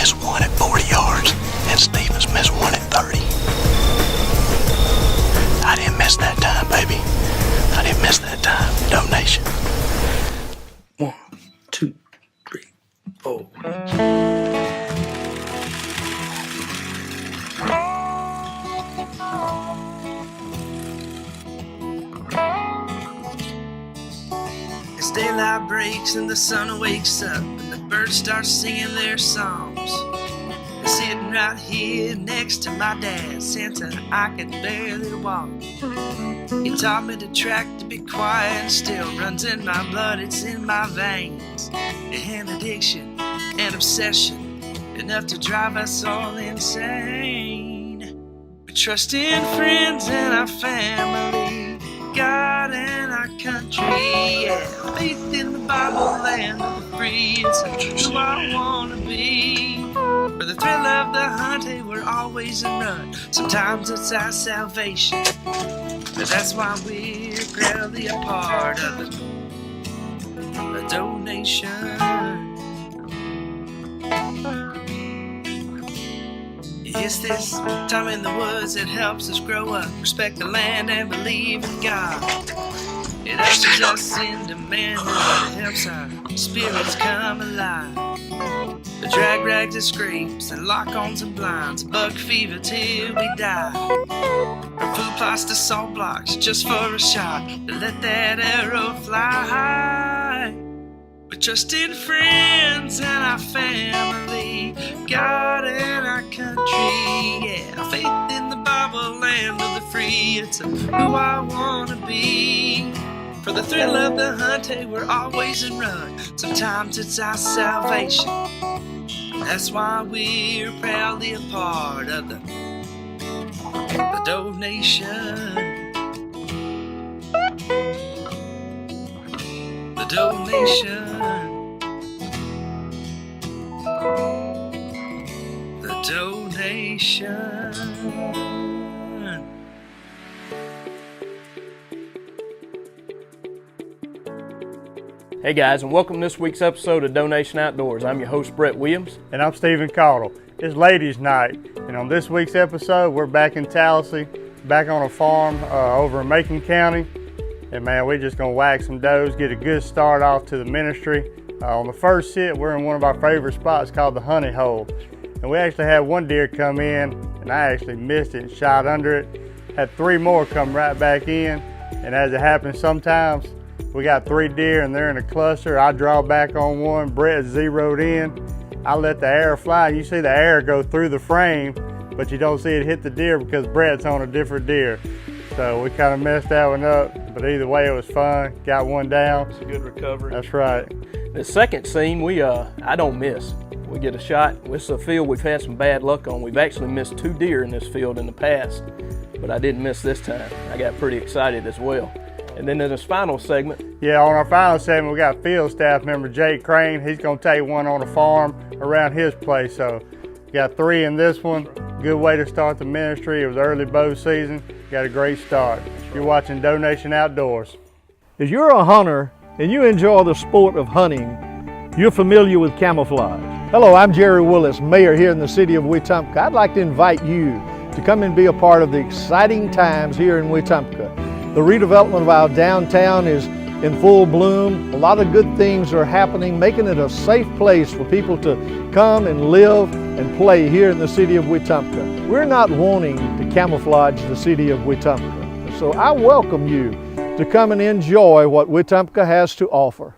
missed one at 40 yards, and Stevens missed one at 30. I didn't miss that time, baby. I didn't miss that time. DoeNation. 1, 2, 3, 4. As daylight breaks and the sun wakes up and the birds start singing their songs, I'm sitting right here next to my dad, Santa, I could barely walk. He taught me to track, to be quiet and still, runs in my blood, it's in my veins. An addiction, an obsession, enough to drive us all insane. We trust in friends and our family, God and our country, yeah. Faith in the Bible, land of the free, it's who I wanna be. For the thrill of the hunt, hey, we're always in run. Sometimes it's our salvation, but that's why we're proudly a part of the DoeNation. It's this time in the woods that helps us grow up, respect the land and believe in God. It ushers us into manhood, it helps our spirits come alive. The drag rags and scrapes and lock-ons and blinds, buck fever till we die. From food plots to salt blocks, just for a shot, to let that arrow fly high. We trust in friends and our family, God and our country, yeah. Faith in the Bible, land of the free, it's who I wanna be. For the thrill of the hunt, hey, we're always in run. Sometimes it's our salvation, that's why we're proudly a part of the DoeNation. The DoeNation. The DoeNation. Hey guys, and welcome to this week's episode of DoeNation Outdoors. I'm your host, Brett Williams. And I'm Stephen Caudle. It's ladies' night, and on this week's episode, we're back in Tallahassee, back on a farm over in Macon County. And man, we're just gonna whack some does, get a good start off to the ministry. On the first sit, we're in one of our favorite spots called the Honey Hole. And we actually had one deer come in, and I actually missed it and shot under it. Had 3 more come right back in, and as it happens sometimes, we got 3 deer and they're in a cluster. I draw back on one, Brett zeroed in. I let the arrow fly. You see the arrow go through the frame, but you don't see it hit the deer because Brett's on a different deer. So we kind of messed that one up, but either way it was fun. Got one down. It's a good recovery. That's right. The second scene, I don't miss. We get a shot. This is a field we've had some bad luck on. We've actually missed 2 deer in this field in the past, but I didn't miss this time. I got pretty excited as well. And then in this final segment. Yeah, on our final segment, we got field staff member Jake Crane. He's gonna take one on a farm around his place. So we got 3 in this one. Good way to start the ministry. It was early bow season. Got a great start. You're watching DoeNation Outdoors. If you're a hunter and you enjoy the sport of hunting, you're familiar with camouflage. Hello, I'm Jerry Willis, mayor here in the city of Wetumpka. I'd like to invite you to come and be a part of the exciting times here in Wetumpka. The redevelopment of our downtown is in full bloom. A lot of good things are happening, making it a safe place for people to come and live and play here in the city of Wetumpka. We're not wanting to camouflage the city of Wetumpka, so I welcome you to come and enjoy what Wetumpka has to offer.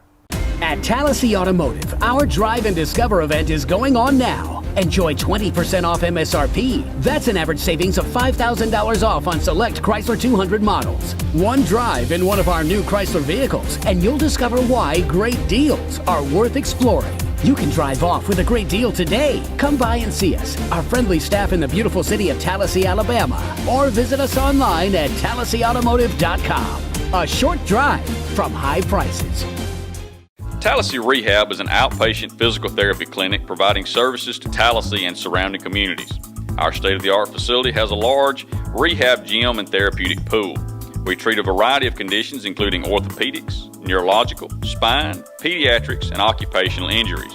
At Tallahassee Automotive, our Drive and Discover event is going on now. Enjoy 20% off MSRP. That's an average savings of $5,000 off on select Chrysler 200 models. One drive in one of our new Chrysler vehicles, and you'll discover why great deals are worth exploring. You can drive off with a great deal today. Come by and see us, our friendly staff in the beautiful city of Tallahassee, Alabama, or visit us online at TallahasseeAutomotive.com. A short drive from high prices. Tallahassee Rehab is an outpatient physical therapy clinic providing services to Tallahassee and surrounding communities. Our state-of-the-art facility has a large rehab gym and therapeutic pool. We treat a variety of conditions including orthopedics, neurological, spine, pediatrics, and occupational injuries.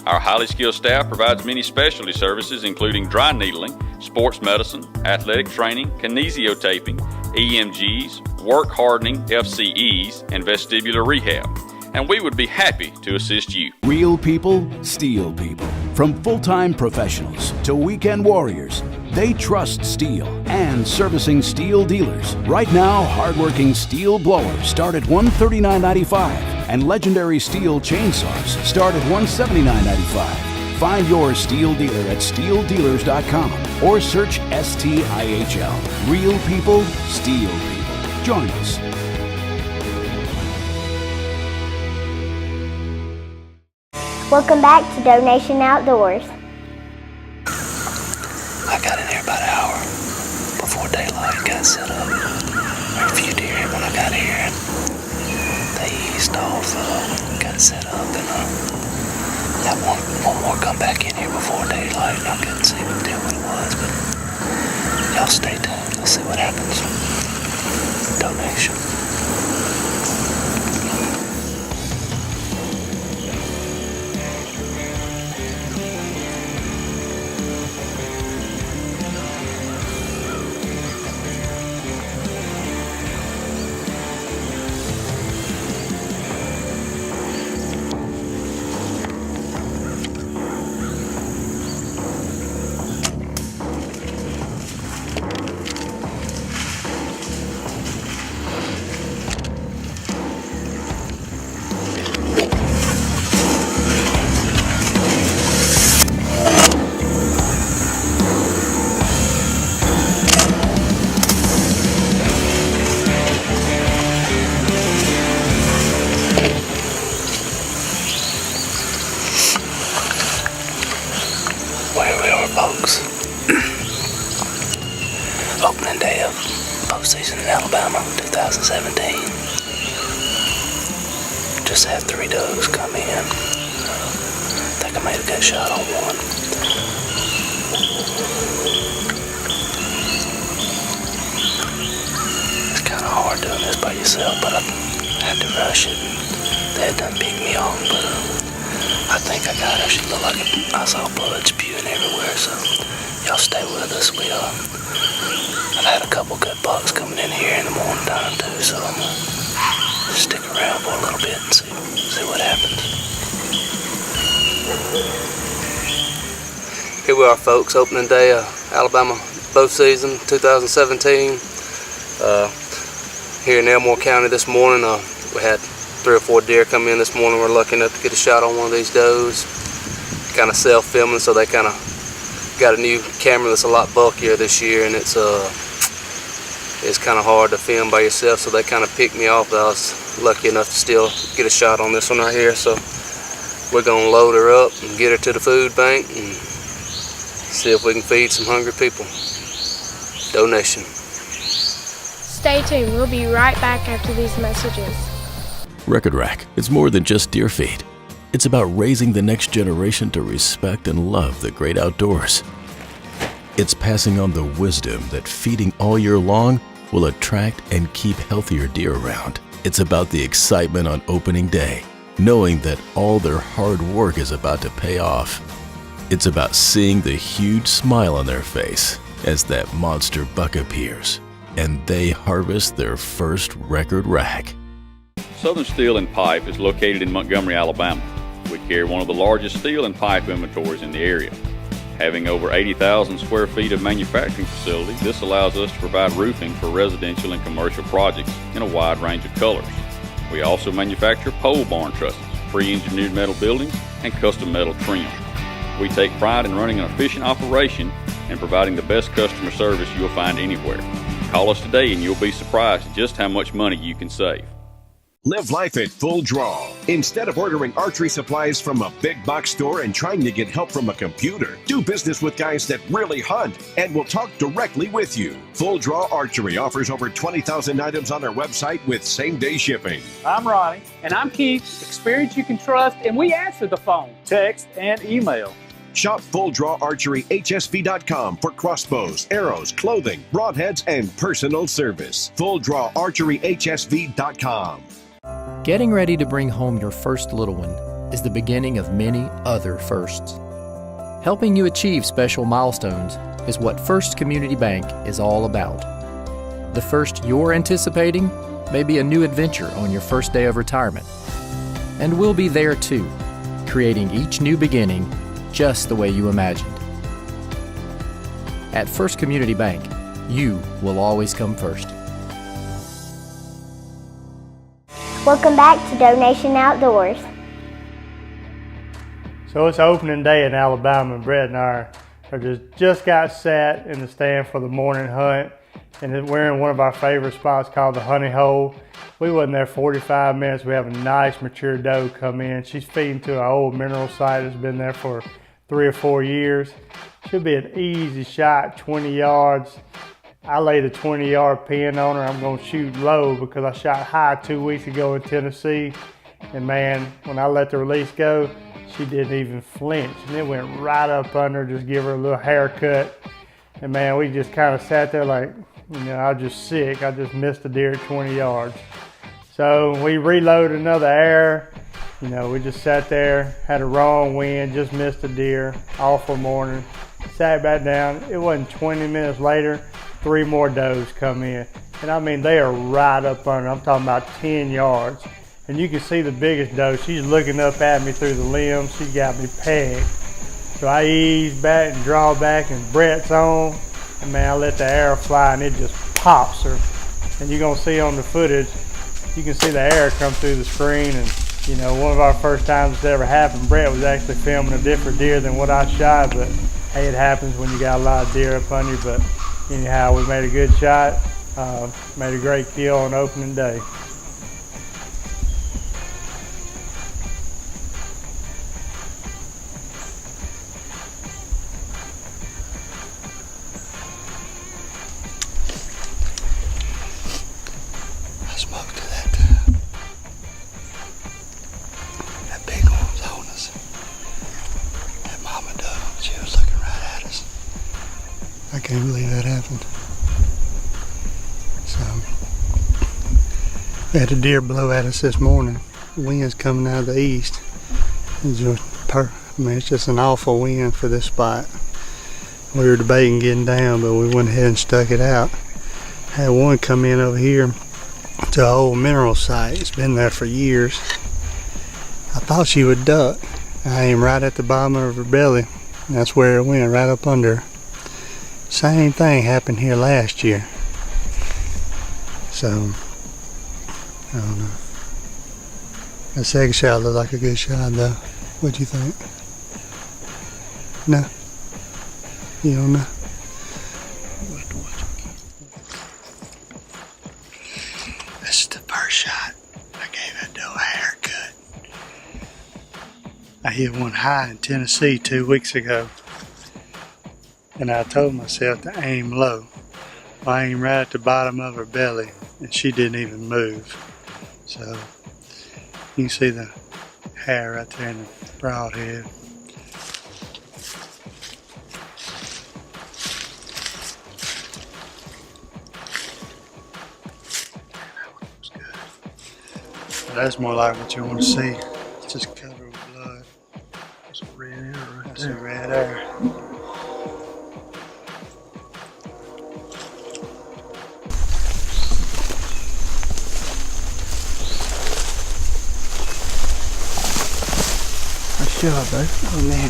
Our highly skilled staff provides many specialty services including dry needling, sports medicine, athletic training, kinesiotaping, EMGs, work hardening, FCEs, and vestibular rehab. And we would be happy to assist you. Real people, steel people. From full-time professionals to weekend warriors, they trust steel and servicing steel dealers. Right now, hardworking steel blowers start at $139.95 and legendary steel chainsaws start at $179.95. Find your steel dealer at steeldealers.com or search STIHL. Real people, steel people. Join us. Welcome back to DoeNation Outdoors. I got in here about an hour before daylight, got set up. There were a few deer when I got here. They eased off, got set up, and got one more come back in here before daylight, and I couldn't see what it was, but y'all stay tuned. Let's see what happens. DoeNation. Folks, opening day of postseason in Alabama 2017. Just had 3 does come in. I think I made a good shot on one. It's kind of hard doing this by yourself, but I had to rush it. They had done picked me off, but I think I got her. She looked like I saw blood spewing everywhere, so y'all stay with us. I've had a couple good bucks coming in here in the morning time too, so I'm gonna stick around for a little bit and see what happens. Here we are, folks, opening day of Alabama bow season 2017. Here in Elmore County this morning, we had 3 or 4 deer come in this morning. We're lucky enough to get a shot on one of these does. Kind of self-filming, so they kind of got a new camera that's a lot bulkier this year, and it's kind of hard to film by yourself, so they kind of picked me off. But I was lucky enough to still get a shot on this one right here, so we're gonna load her up and get her to the food bank and see if we can feed some hungry people. DoeNation. Stay tuned, we'll be right back after these messages. Record Rack, it's more than just deer feed. It's about raising the next generation to respect and love the great outdoors. It's passing on the wisdom that feeding all year long will attract and keep healthier deer around. It's about the excitement on opening day, knowing that all their hard work is about to pay off. It's about seeing the huge smile on their face as that monster buck appears, and they harvest their first record rack. Southern Steel and Pipe is located in Montgomery, Alabama. We carry one of the largest steel and pipe inventories in the area. Having over 80,000 square feet of manufacturing facility, this allows us to provide roofing for residential and commercial projects in a wide range of colors. We also manufacture pole barn trusses, pre-engineered metal buildings, and custom metal trim. We take pride in running an efficient operation and providing the best customer service you'll find anywhere. Call us today and you'll be surprised just how much money you can save. Live life at full draw. Instead of ordering archery supplies from a big box store and trying to get help from a computer, do business with guys that really hunt and will talk directly with you. Full Draw Archery offers over 20,000 items on their website with same-day shipping. I'm Ronnie. And I'm Keith. Experience you can trust, and we answer the phone, text, and email. Shop FullDrawArcheryHSV.com for crossbows, arrows, clothing, broadheads, and personal service. FullDrawArcheryHSV.com. Getting ready to bring home your first little one is the beginning of many other firsts. Helping you achieve special milestones is what First Community Bank is all about. The first you're anticipating may be a new adventure on your first day of retirement. And we'll be there too, creating each new beginning just the way you imagined. At First Community Bank, you will always come first. Welcome back to DoeNation Outdoors. So it's opening day in Alabama, and Brett and I just got sat in the stand for the morning hunt, and we're in one of our favorite spots called the Honey Hole. We wasn't there 45 minutes. We have a nice mature doe come in. She's feeding to our old mineral site that's been there for 3 or 4 years. Should be an easy shot, 20 yards. I laid a 20-yard pin on her. I'm gonna shoot low because I shot high 2 weeks ago in Tennessee. And man, when I let the release go, she didn't even flinch. And it went right up under, just give her a little haircut. And man, we just kind of sat there like, you know, I was just sick. I just missed a deer at 20 yards. So we reloaded another arrow. You know, we just sat there, had a wrong wind, just missed a deer, awful morning. Sat back down. It wasn't 20 minutes later, 3 more does come in. And I mean, they are right up under. I'm talking about 10 yards. And you can see the biggest doe. She's looking up at me through the limbs. She got me pegged. So I ease back and draw back, and Brett's on. And man, I let the arrow fly, and it just pops her. And you're gonna see on the footage, you can see the arrow come through the screen. And you know, one of our first times it's ever happened, Brett was actually filming a different deer than what I shot. But hey, it happens when you got a lot of deer up on you. But anyhow, we made a good shot. Made a great kill on opening day. I can't believe that happened. So, we had a deer blow at us this morning. Wind's coming out of the east. It's just an awful wind for this spot. We were debating getting down, but we went ahead and stuck it out. Had one come in over here to an old mineral site. It's been there for years. I thought she would duck. I aimed right at the bottom of her belly. That's where it went, right up under her. Same thing happened here last year. So, I don't know. That second shot looked like a good shot though. What'd you think? No? You don't know? This is the first shot. I gave that doe a haircut. I hit one high in Tennessee 2 weeks ago. And I told myself to aim low. I aimed right at the bottom of her belly, and she didn't even move. So you can see the hair right there in the broadhead. But that's more like what you want to see. It's just covered with blood. That's a red arrow right there. That's a red arrow. Good job, babe. Oh man.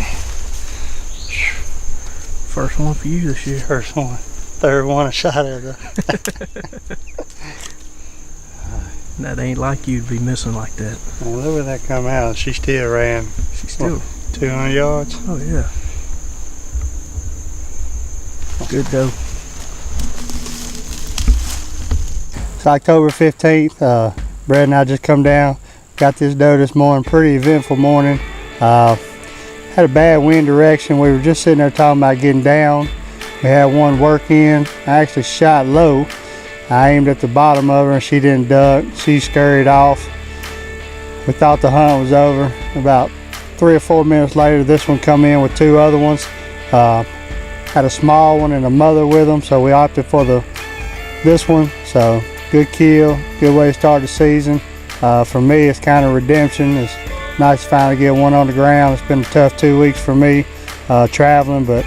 First one for you this year. First one. Third one I shot at her. That ain't like you to be missing like that. Now look where that come out. She still ran. She still 200 yards. Oh yeah. Good doe. It's October 15th. Brad and I just come down. Got this doe this morning. Pretty eventful morning. Had a bad wind direction. We were just sitting there talking about getting down. We had one work in. I actually shot low. I aimed at the bottom of her and she didn't duck. She scurried off. We thought the hunt was over. About 3 or 4 minutes later, this one come in with 2 other ones. Had a small one and a mother with them, so we opted for this one. So good kill, good way to start the season. For me, it's kind of redemption. It's Nice to finally get one on the ground. It's been a tough 2 weeks for me traveling, but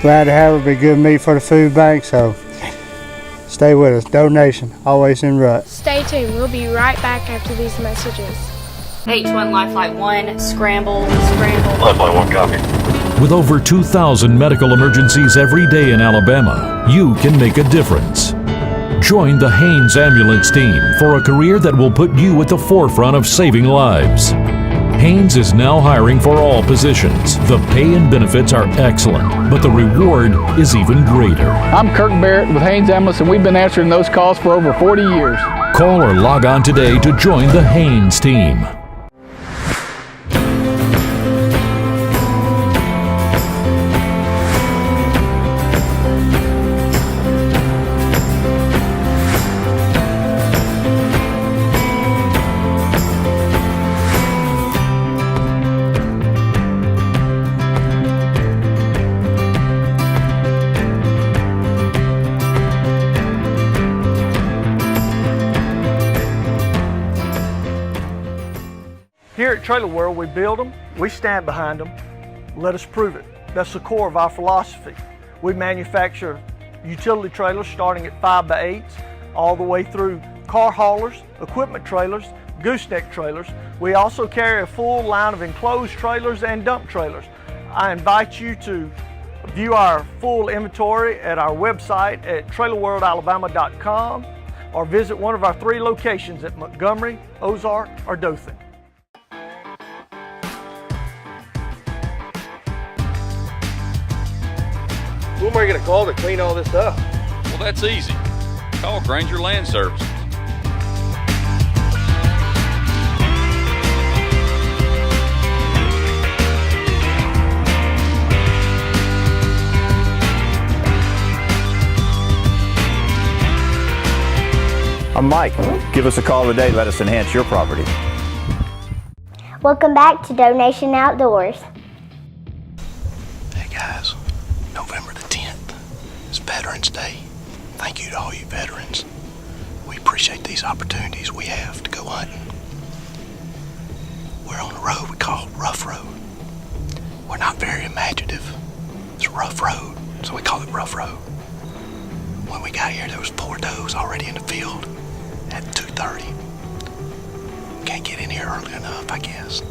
glad to have her. Be good meat for the food bank, so stay with us. DoeNation, always in rut. Stay tuned. We'll be right back after these messages. H1 Lifeline 1, scramble. Lifeline 1, copy. With over 2,000 medical emergencies every day in Alabama, you can make a difference. Join the Haynes Ambulance Team for a career that will put you at the forefront of saving lives. Haynes is now hiring for all positions. The pay and benefits are excellent, but the reward is even greater. I'm Kirk Barrett with Haynes Ambulance, and we've been answering those calls for over 40 years. Call or log on today to join the Haynes Team. Here at Trailer World, we build them, we stand behind them, let us prove it. That's the core of our philosophy. We manufacture utility trailers starting at 5x8s, all the way through car haulers, equipment trailers, gooseneck trailers. We also carry a full line of enclosed trailers and dump trailers. I invite you to view our full inventory at our website at trailerworldalabama.com or visit one of our 3 locations at Montgomery, Ozark, or Dothan. Who am I going to call to clean all this up? Well, that's easy. Call Granger Land Services. I'm Mike. Give us a call today. Let us enhance your property. Welcome back to DoeNation Outdoors. Hey guys, November the 10th is Veterans Day. Thank you to all you veterans. We appreciate these opportunities we have to go hunting. We're on a road we call Rough Road. We're not very imaginative. It's a rough road, so we call it Rough Road. When we got here, there was 4 does already in the field at 2:30. Can't get in here early enough, I guess.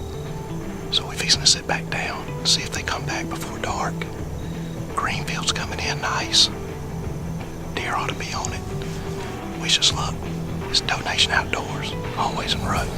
So we're fixing to sit back down, see if they come back before dark. Greenfield's coming in nice. Deer ought to be on it. Wish us luck. It's DoeNation Outdoors, always in rut.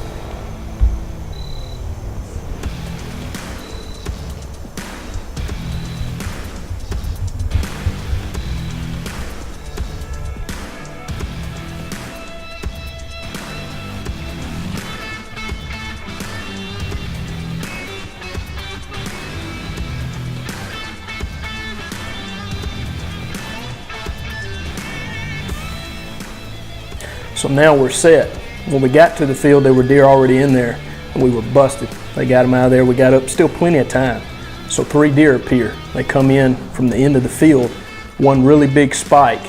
So now we're set. When we got to the field, there were deer already in there, and we were busted. They got them out of there. We got up, still plenty of time. So 3 deer appear. They come in from the end of the field. One really big spike,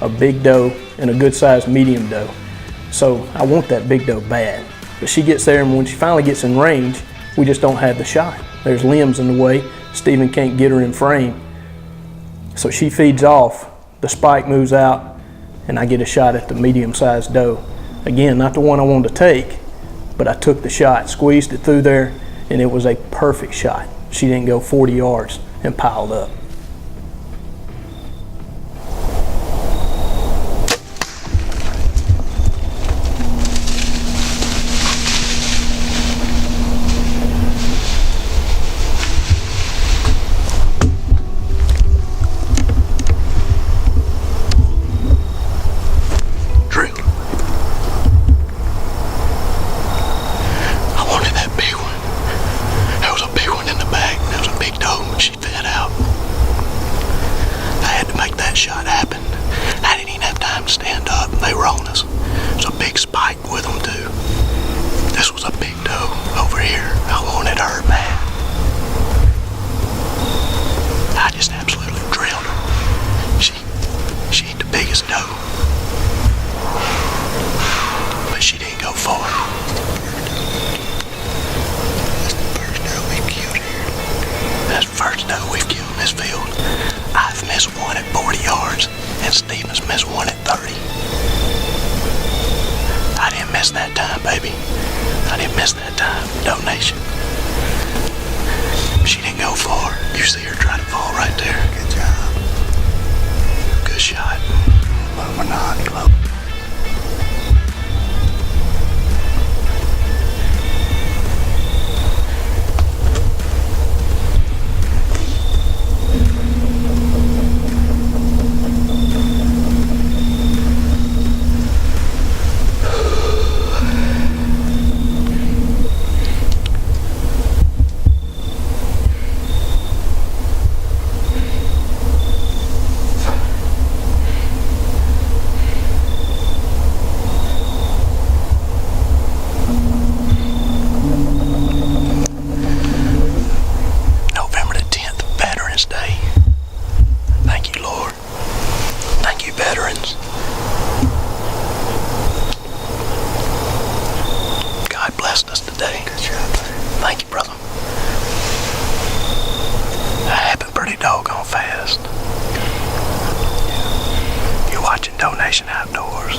a big doe, and a good-sized medium doe. So I want that big doe bad. But she gets there, and when she finally gets in range, we just don't have the shot. There's limbs in the way. Stephen can't get her in frame. So she feeds off. The spike moves out, and I get a shot at the medium-sized doe. Again, not the one I wanted to take, but I took the shot, squeezed it through there, and it was a perfect shot. She didn't go 40 yards and piled up. this field. I've missed one at 40 yards, and Stephen's missed one at 30. I didn't miss that time, baby. I didn't miss that time. DoeNation. She didn't go far. You see her try to fall right there. Good job. Good shot. But we're not close. DoeNation Outdoors.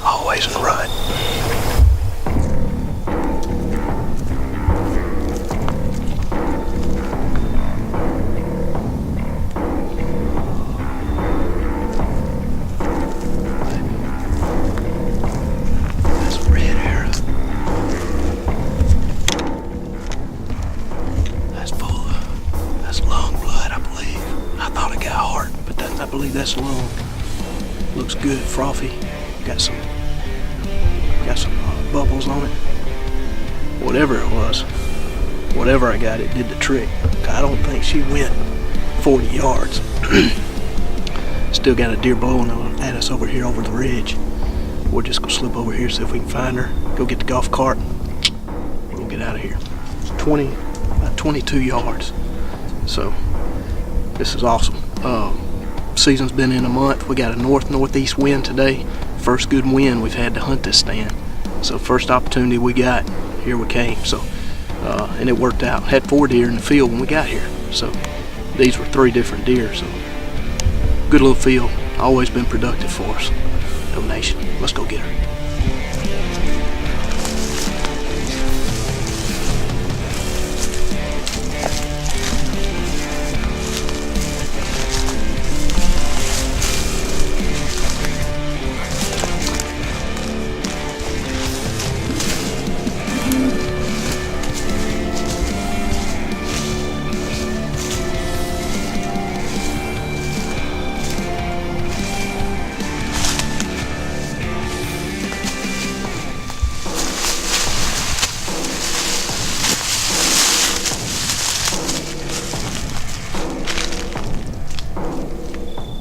Always in the rut. That's a red arrow. That's full of, that's lung blood, I believe. I thought it got heart, but I believe that's lung. Looks good, frothy. Got some bubbles on it. Whatever it was, whatever I got, it did the trick. I don't think she went 40 yards. Still got a deer blowing at us over here over the ridge. We're just gonna slip over here, see if we can find her. Go get the golf cart. We'll get out of here. It's about 22 yards. So this is awesome. Season's been in a month. We got a northeast wind today. First good wind we've had to hunt this stand. So first opportunity we got, here we came. So and it worked out. Had 4 deer in the field when we got here. So these were 3 different deer. So good little field. Always been productive for us. DoeNation. Let's go get her.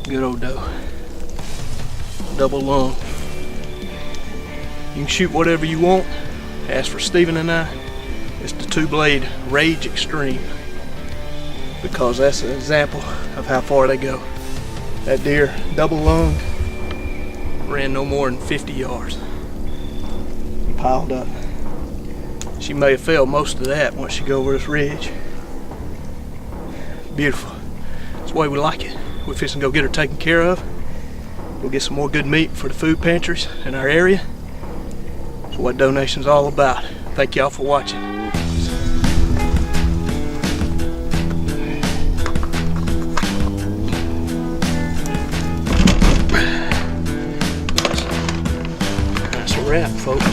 Good old doe. Double lung. You can shoot whatever you want. As for Stephen and I, it's the 2-blade Rage Extreme, because that's an example of how far they go. That deer, double lung, ran no more than 50 yards. And piled up. She may have fell most of that once she go over this ridge. Beautiful. That's the way we like it. We're fixing to go get her taken care of. We'll get some more good meat for the food pantries in our area. That's what DoeNation's all about. Thank y'all for watching. That's a wrap, folks.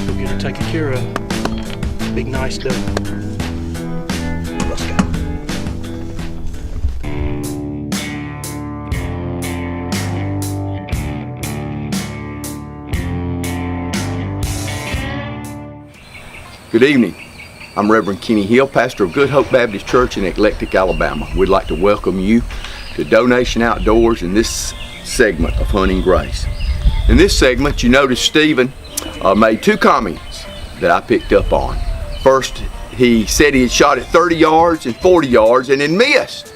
We'll get her taken care of. Big nice doe. Let's go. Good evening. I'm Reverend Kenny Hill, pastor of Good Hope Baptist Church in Eclectic, Alabama. We'd like to welcome you to DoeNation Outdoors in this segment of Hunting Grace. In this segment, you notice Stephen made 2 comments that I picked up on. First, he said he had shot at 30 yards and 40 yards and then missed.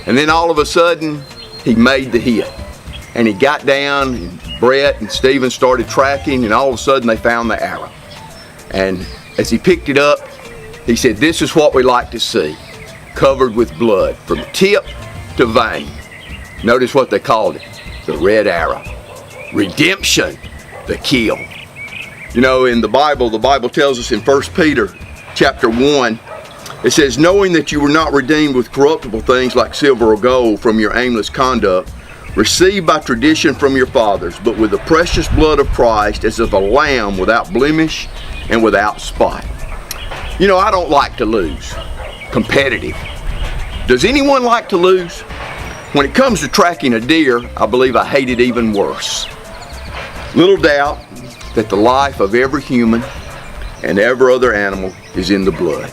And then all of a sudden, he made the hit. And he got down, and Brett and Stephen started tracking, and all of a sudden they found the arrow. And as he picked it up, he said, "This is what we like to see. covered with blood from tip to vein. Notice what they called it, the red arrow. Redemption, the kill. You know, in the Bible tells us in 1 Peter chapter 1, it says, knowing that you were not redeemed with corruptible things like silver or gold from your aimless conduct, received by tradition from your fathers, but with the precious blood of Christ as of a lamb without blemish and without spot. You know, I don't like to lose. Competitive. Does anyone like to lose? When it comes to tracking a deer, I believe I hate it even worse. Little doubt that the life of every human and every other animal is in the blood.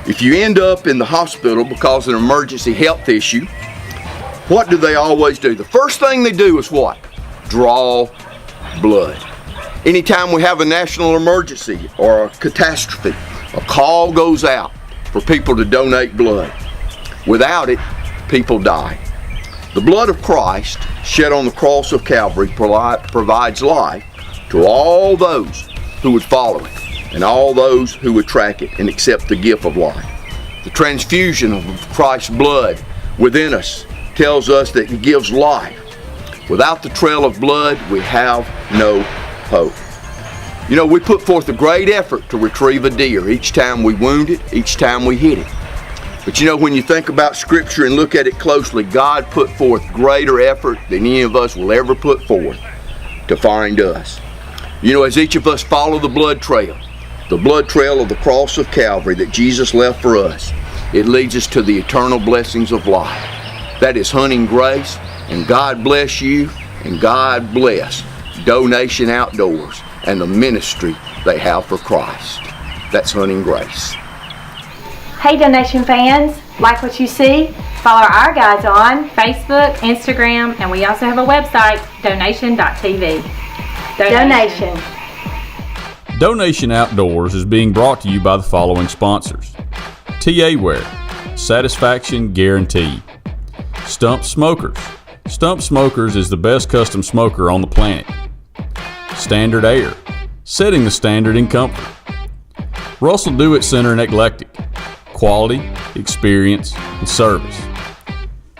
If you end up in the hospital because of an emergency health issue, what do they always do? The first thing they do is what? Draw blood. Anytime we have a national emergency or a catastrophe, a call goes out for people to donate blood. Without it, people die. The blood of Christ shed on the cross of Calvary provides life to all those who would follow it and all those who would track it and accept the gift of life. The transfusion of Christ's blood within us tells us that it gives life. Without the trail of blood, we have no hope. You know, we put forth a great effort to retrieve a deer each time we wound it, each time we hit it. But you know, when you think about Scripture and look at it closely, God put forth greater effort than any of us will ever put forth to find us. You know, as each of us follow the blood trail of the cross of Calvary that Jesus left for us, it leads us to the eternal blessings of life. That is hunting grace, and God bless you, and God bless DoeNation Outdoors and the ministry they have for Christ. That's hunting grace. Hey DoeNation fans, like what you see? Follow our guides on Facebook, Instagram, and we also have a website, DoeNation.tv. DoeNation. DoeNation Outdoors is being brought to you by the following sponsors. TA Wear, satisfaction guaranteed. Stump Smokers. Stump Smokers is the best custom smoker on the planet. Standard Air, setting the standard in comfort. Russell Do-It Center and Eclectic, quality, experience, and service.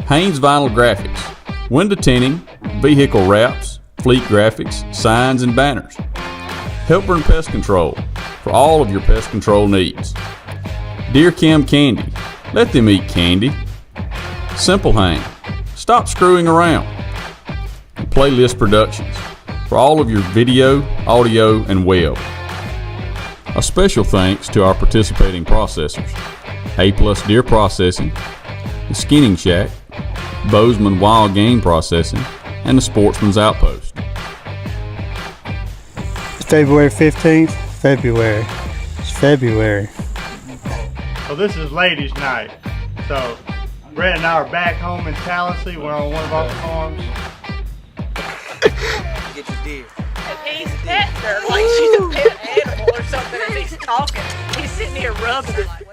Haynes Vinyl Graphics, window tinting, vehicle wraps, fleet graphics, signs, and banners. Helper and Pest Control, for all of your pest control needs. Deer Chem Candy, let them eat candy. Simple Hang, stop screwing around. And Playlist Productions, for all of your video, audio, and web. A special thanks to our participating processors, A+ Deer Processing, the Skinning Shack, Bozeman Wild Game Processing, and the Sportsman's Outpost. It's February 15th, February. It's February. So this is ladies' night. So Brett and I are back home in Tallahassee. We're on one of our farms. Get your deer. He's petting her like she's a pet animal or something as he's talking. He's sitting here rubbing her like,